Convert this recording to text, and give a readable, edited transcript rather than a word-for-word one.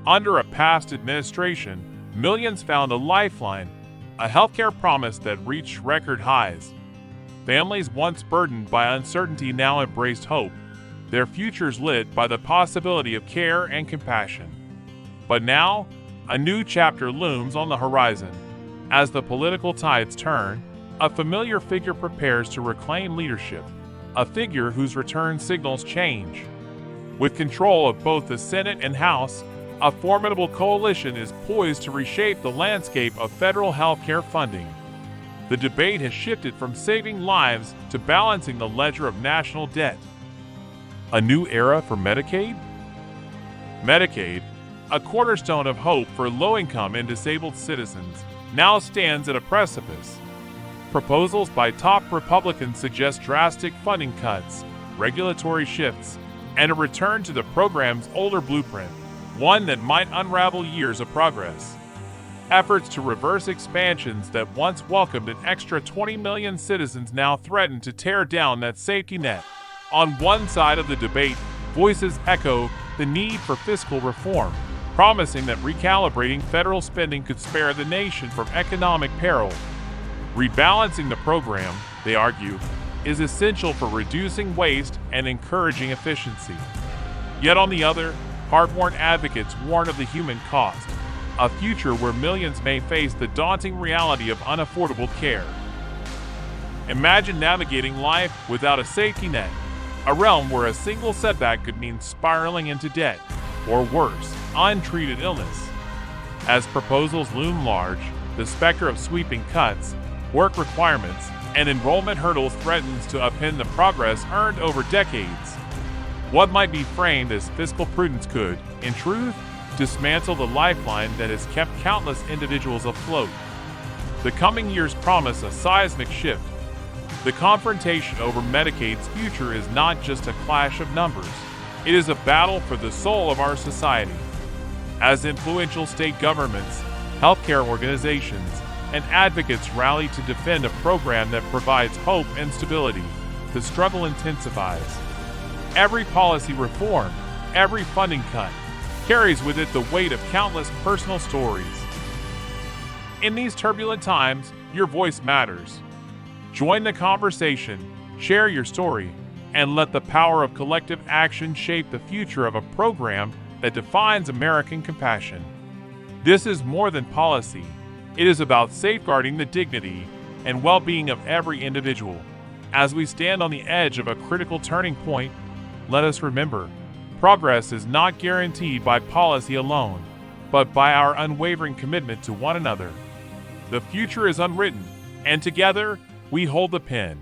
Under a past administration, millions found a lifeline, a healthcare promise that reached record highs. Families once burdened by uncertainty now embraced hope, their futures lit by the possibility of care and compassion. But now, a new chapter looms on the horizon. As the political tides turn, a familiar figure prepares to reclaim leadership, a figure whose return signals change. With control of both the Senate and House, a formidable coalition is poised to reshape the landscape of federal healthcare funding. The debate has shifted from saving lives to balancing the ledger of national debt. A new era for Medicaid? Medicaid, a cornerstone of hope for low-income and disabled citizens, now stands at a precipice. Proposals by top Republicans suggest drastic funding cuts, regulatory shifts, and a return to the program's older blueprint, one that might unravel years of progress. Efforts to reverse expansions that once welcomed an extra 20 million citizens now threaten to tear down that safety net. On one side of the debate, voices echo the need for fiscal reform, promising that recalibrating federal spending could spare the nation from economic peril. Rebalancing the program, they argue, is essential for reducing waste and encouraging efficiency. Yet on the other, hard-worn advocates warn of the human cost, a future where millions may face the daunting reality of unaffordable care. Imagine navigating life without a safety net, a realm where a single setback could mean spiraling into debt, or worse, untreated illness. As proposals loom large, the specter of sweeping cuts, work requirements, and enrollment hurdles threatens to upend the progress earned over decades. What might be framed as fiscal prudence could, in truth, dismantle the lifeline that has kept countless individuals afloat. The coming years promise a seismic shift. The confrontation over Medicaid's future is not just a clash of numbers. It is a battle for the soul of our society. As influential state governments, healthcare organizations, and advocates rally to defend a program that provides hope and stability, the struggle intensifies. Every policy reform, every funding cut, carries with it the weight of countless personal stories. In these turbulent times, your voice matters. Join the conversation, share your story, and let the power of collective action shape the future of a program that defines American compassion. This is more than policy. It is about safeguarding the dignity and well-being of every individual. As we stand on the edge of a critical turning point, let us remember, progress is not guaranteed by policy alone, but by our unwavering commitment to one another. The future is unwritten, and together we hold the pen.